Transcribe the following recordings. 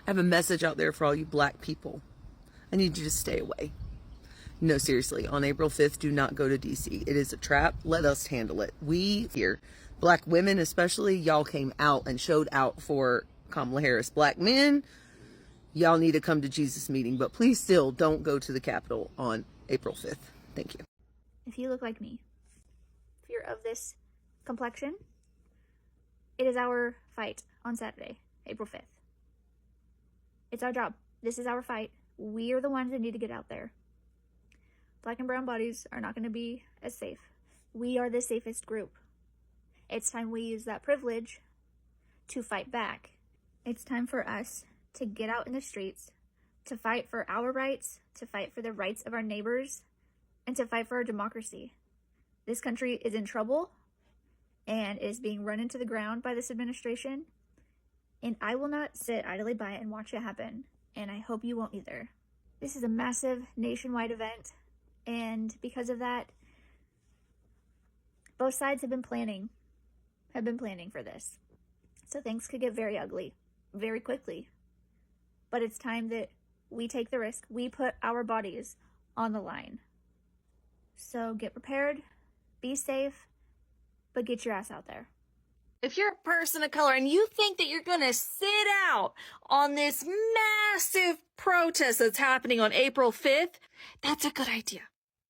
I have a message out there for all you black people. I need you to stay away. No, seriously, on April 5th, do not go to DC. It is a trap. Let us handle it. We here, black women especially, y'all came out and showed out for Kamala Harris. Black men, y'all need to come to Jesus meeting, but please still don't go to the Capitol on April 5th. Thank you. If you look like me, if you're of this complexion, it is our fight on Saturday, April 5th. It's our job. This is our fight. We are the ones that need to get out there. Black and brown bodies are not going to be as safe. We are the safest group. It's time we use that privilege to fight back. It's time for us to get out in the streets, to fight for our rights, to fight for the rights of our neighbors, and to fight for our democracy. This country is in trouble and is being run into the ground by this administration, and I will not sit idly by and watch it happen, and I hope you won't either. This is a massive nationwide event, and because of that, both sides have been planning for this. So things could get very ugly very quickly. But it's time that we take the risk. We put our bodies on the line. So get prepared, be safe, but get your ass out there. If you're a person of color and you think that you're going to sit out on this massive protest that's happening on April 5th, that's a good idea.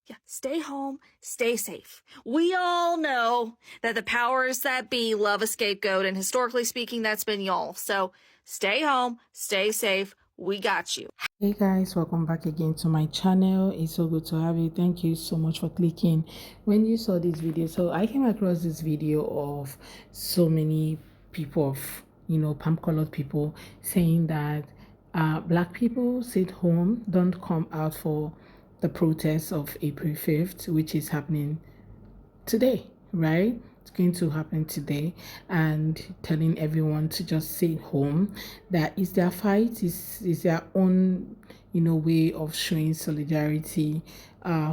Yeah, stay home, stay safe. We all know that the powers that be love a scapegoat, and historically speaking, that's been y'all. So stay home, stay safe. We got you. Hey guys, welcome back again to my channel. It's so good to have you. Thank you so much for clicking when you saw this video. So I came across this video of so many people of palm colored people saying that black people sit home, don't come out for the protest of April 5th, which is happening today, right? It's going to happen today, and telling everyone to just stay home. That is their fight, is their own way of showing solidarity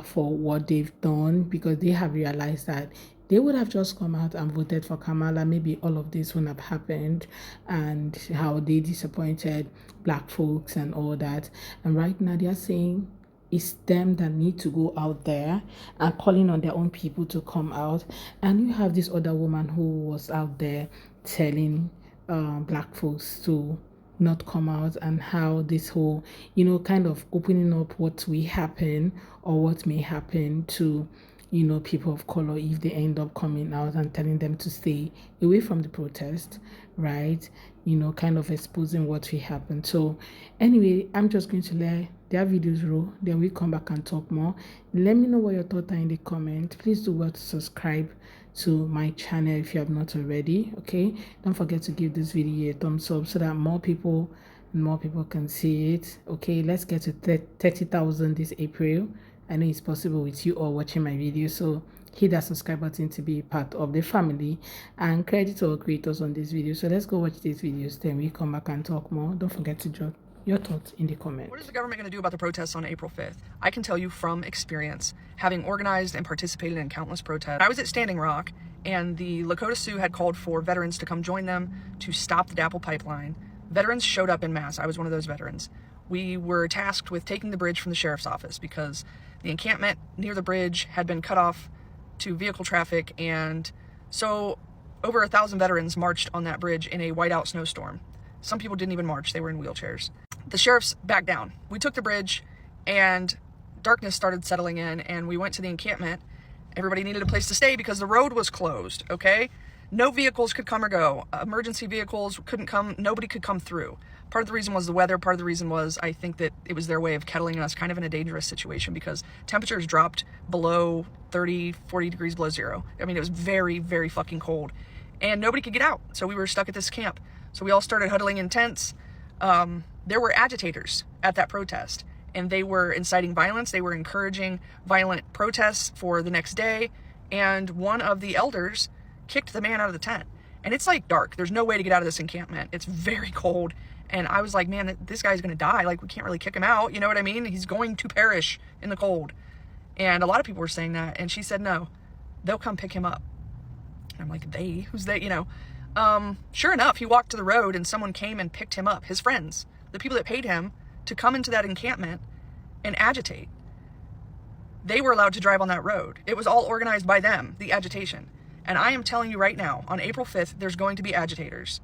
for what they've done, because they have realized that they would have just come out and voted for Kamala, maybe all of this wouldn't have happened, and how they disappointed black folks and all that. And right now they are saying it's them that need to go out there and calling on their own people to come out. And you have this other woman who was out there telling black folks to not come out, and how this whole kind of opening up what will happen or what may happen to people of color if they end up coming out, and telling them to stay away from the protest, right? Kind of exposing what will happen. So anyway, I'm just going to let their videos roll, then we come back and talk more. Let me know what your thoughts are in the comment. Please do well to subscribe to my channel if you have not already. Okay, don't forget to give this video a thumbs up so that more people can see it. Okay, let's get to 30,000 this April. I know it's possible with you all watching my video, so hit that subscribe button to be part of the family, and credit to all creators on this video. So let's go watch these videos, then we come back and talk more. Don't forget to drop your thoughts in the comments. What is the government going to do about the protests on April 5th? I can tell you from experience, having organized and participated in countless protests. I was at Standing Rock, and the Lakota Sioux had called for veterans to come join them to stop the DAPL pipeline. Veterans showed up en masse. I was one of those veterans. We were tasked with taking the bridge from the sheriff's office because the encampment near the bridge had been cut off to vehicle traffic, and so over 1,000 veterans marched on that bridge in a whiteout snowstorm. Some people didn't even march, they were in wheelchairs. The sheriffs backed down. We took the bridge, and darkness started settling in, and we went to the encampment. Everybody needed a place to stay because the road was closed, okay? No vehicles could come or go. Emergency vehicles couldn't come. Nobody could come through. Part of the reason was the weather. Part of the reason was, I think, that it was their way of kettling us kind of in a dangerous situation, because temperatures dropped below 30, 40 degrees below zero. I mean, it was very, very fucking cold, and nobody could get out. So we were stuck at this camp. So we all started huddling in tents. There were agitators at that protest, and they were inciting violence. They were encouraging violent protests for the next day. And one of the elders kicked the man out of the tent. And it's like dark. There's no way to get out of this encampment. It's very cold. And I was like, man, this guy's going to die. Like, we can't really kick him out. You know what I mean? He's going to perish in the cold. And a lot of people were saying that. And she said, no, they'll come pick him up. And I'm like, they? Who's they? Sure enough, he walked to the road and someone came and picked him up, his friends, the people that paid him to come into that encampment and agitate. They were allowed to drive on that road. It was all organized by them, the agitation. And I am telling you right now, on April 5th, there's going to be agitators.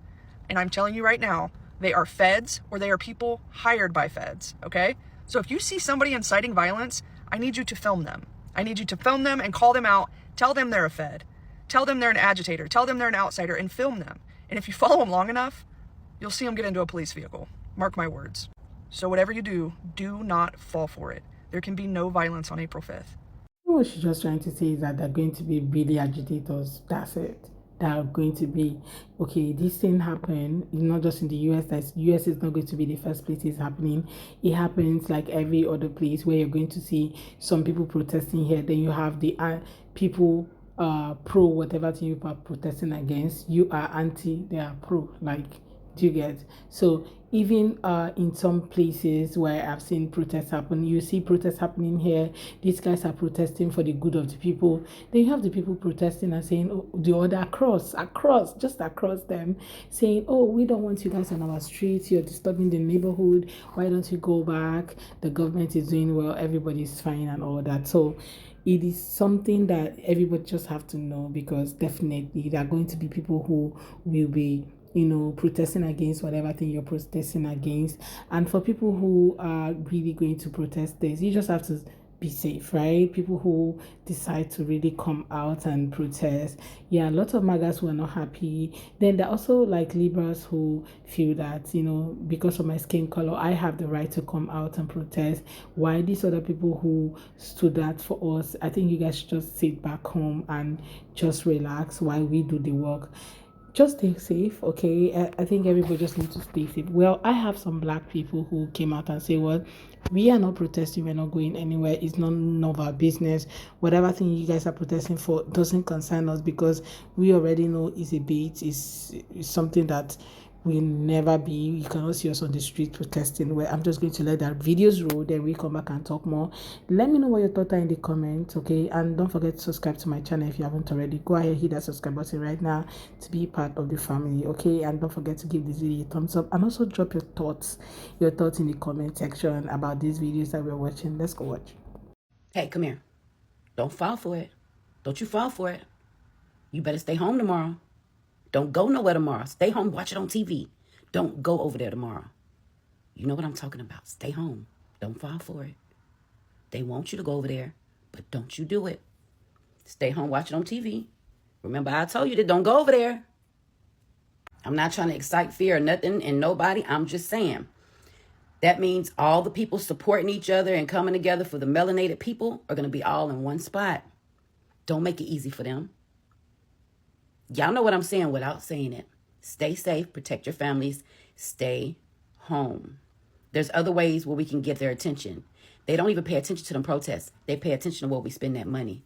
And I'm telling you right now, they are feds or they are people hired by feds, okay? So if you see somebody inciting violence, I need you to film them. I need you to film them and call them out. Tell them they're a fed. Tell them they're an agitator. Tell them they're an outsider and film them. And if you follow them long enough, you'll see them get into a police vehicle. Mark my words. So whatever you do, do not fall for it. There can be no violence on April 5th. What she's just trying to say is that they're going to be really agitators. That's it. They are going to be, okay, this thing happened. It's not just in the US. That US is not going to be the first place it's happening. It happens like every other place where you're going to see some people protesting here. Then you have the people pro whatever thing you are protesting against. You are anti, they are pro. Like, do you get? So even in some places where I've seen protests happen, you see protests happening here. These guys are protesting for the good of the people. Then you have the people protesting and saying, oh, the other just across them, saying, oh, we don't want you guys on our streets. You're disturbing the neighborhood. Why don't you go back? The government is doing well. Everybody's fine and all that. So it is something that everybody just have to know, because definitely there are going to be people who will be protesting against whatever thing you're protesting against. And for people who are really going to protest this, you just have to be safe, right? People who decide to really come out and protest. Yeah, lots of MAGAs who are not happy. Then there are also like liberals who feel that, because of my skin color, I have the right to come out and protest. Why these other people who stood out for us, I think you guys should just sit back home and just relax while we do the work. Just stay safe, okay? I think everybody just needs to stay safe. Well, I have some black people who came out and say, well, we are not protesting, we're not going anywhere. It's none of our business. Whatever thing you guys are protesting for doesn't concern us, because we already know it's a bait, it's something that will never be. You cannot see us on the street protesting. Well, I'm just going to let that videos roll, then we come back and talk more. Let me know what your thoughts are in the comments, okay? And don't forget to subscribe to my channel if you haven't already. Go ahead, hit that subscribe button right now to be part of the family, okay? And don't forget to give this video a thumbs up, and also drop your thoughts in the comment section about these videos that we're watching. Let's go watch. Hey, come here. Don't fall for it. Don't you fall for it. You better stay home tomorrow. Don't go nowhere tomorrow. Stay home, watch it on TV. Don't go over there tomorrow. You know what I'm talking about. Stay home. Don't fall for it. They want you to go over there, but don't you do it. Stay home, watch it on TV. Remember, I told you that don't go over there. I'm not trying to excite fear or nothing in nobody. I'm just saying. That means all the people supporting each other and coming together for the melanated people are going to be all in one spot. Don't make it easy for them. Y'all know what I'm saying without saying it. Stay safe, protect your families, stay home. There's other ways where we can get their attention. They don't even pay attention to them protests. They pay attention to where we spend that money.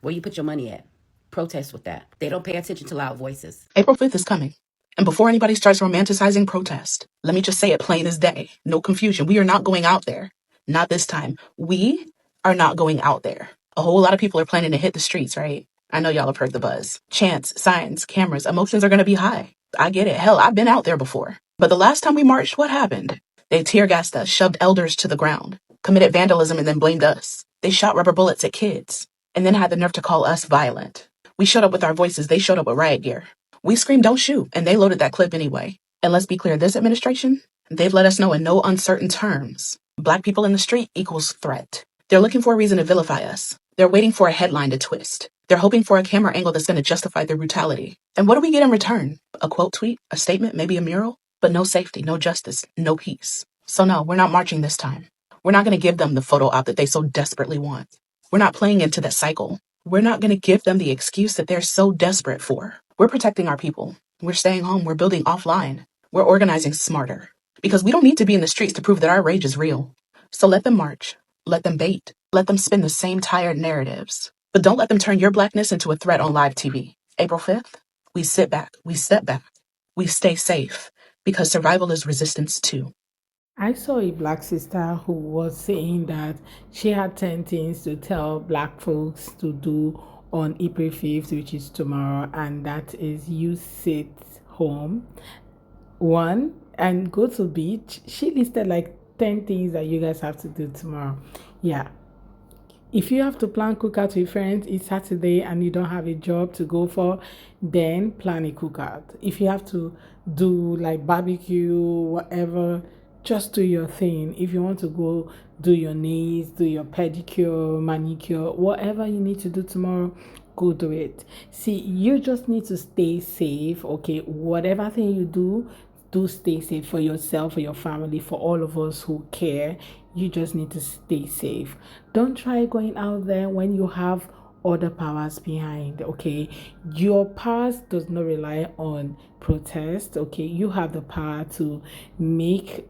Where you put your money at? Protest with that. They don't pay attention to loud voices. April 5th is coming. And before anybody starts romanticizing protest, let me just say it plain as day. No confusion. We are not going out there. Not this time. We are not going out there. A whole lot of people are planning to hit the streets, right? I know y'all have heard the buzz. Chants, signs, cameras, emotions are going to be high. I get it. Hell, I've been out there before. But the last time we marched, what happened? They tear gassed us, shoved elders to the ground, committed vandalism, and then blamed us. They shot rubber bullets at kids, and then had the nerve to call us violent. We showed up with our voices. They showed up with riot gear. We screamed, don't shoot, and they loaded that clip anyway. And let's be clear, this administration, they've let us know in no uncertain terms. Black people in the street equals threat. They're looking for a reason to vilify us. They're waiting for a headline to twist. They're hoping for a camera angle that's going to justify their brutality. And what do we get in return? A quote tweet, a statement, maybe a mural? But no safety, no justice, no peace. So no, we're not marching this time. We're not going to give them the photo op that they so desperately want. We're not playing into that cycle. We're not going to give them the excuse that they're so desperate for. We're protecting our people. We're staying home. We're building offline. We're organizing smarter. Because we don't need to be in the streets to prove that our rage is real. So let them march. Let them bait. Let them spin the same tired narratives. But don't let them turn your blackness into a threat on live TV. April 5th, we sit back. We step back. We stay safe. Because survival is resistance too. I saw a black sister who was saying that she had 10 things to tell black folks to do on April 5th, which is tomorrow, and that is you sit home, one, and go to beach. She listed like 10 things that you guys have to do tomorrow. Yeah, if you have to plan cookout with friends, it's Saturday and you don't have a job to go for, then plan a cookout. If you have to do like barbecue, whatever, just do your thing. If you want to go do your nails, do your pedicure, manicure, whatever you need to do tomorrow, go do it. See, you just need to stay safe, okay? Whatever thing you do stay safe for yourself, for your family, for all of us who care. You just need to stay safe. Don't try going out there when you have other powers behind, okay? Your powers does not rely on protest, okay? You have the power to make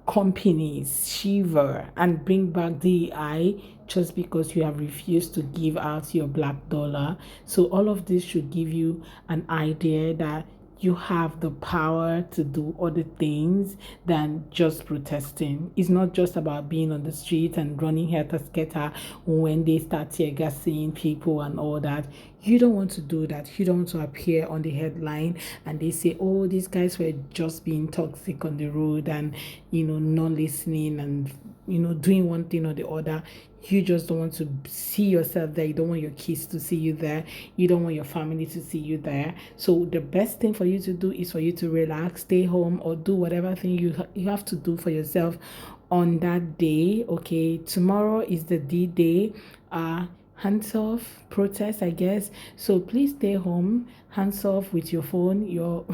companies shiver and bring back DEI just because you have refused to give out your black dollar. So all of this should give you an idea that you have the power to do other things than just protesting. It's not just about being on the street and running helter-skelter when they start tear gassing people and all that. You don't want to do that. You don't want to appear on the headline and they say, oh, these guys were just being toxic on the road and, not listening and, doing one thing or the other. You just don't want to see yourself there. You don't want your kids to see you there. You don't want your family to see you there. So the best thing for you to do is for you to relax, stay home, or do whatever thing you have to do for yourself on that day. Okay, tomorrow is the D-Day. Hands off protest, I guess. So please stay home, hands off with your phone, your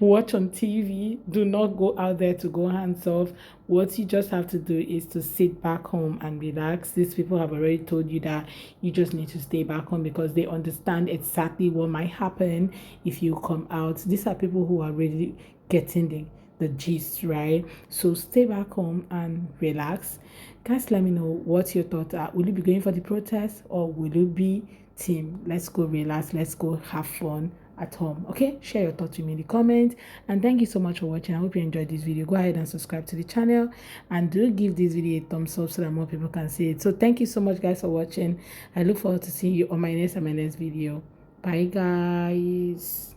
watch on TV. Do not go out there to go hands off. What you just have to do is to sit back home and relax. These people have already told you that you just need to stay back home because they understand exactly what might happen if you come out. These are people who are really getting the gist, right? So stay back home and relax. Guys, let me know what your thoughts are. Will you be going for the protest or will you be team let's go relax, let's go have fun at home? Okay, share your thoughts with me in the comments, and thank you so much for watching. I hope you enjoyed this video. Go ahead and subscribe to the channel and do give this video a thumbs up so that more people can see it. So thank you so much guys for watching. I look forward to seeing you on my next video. Bye guys.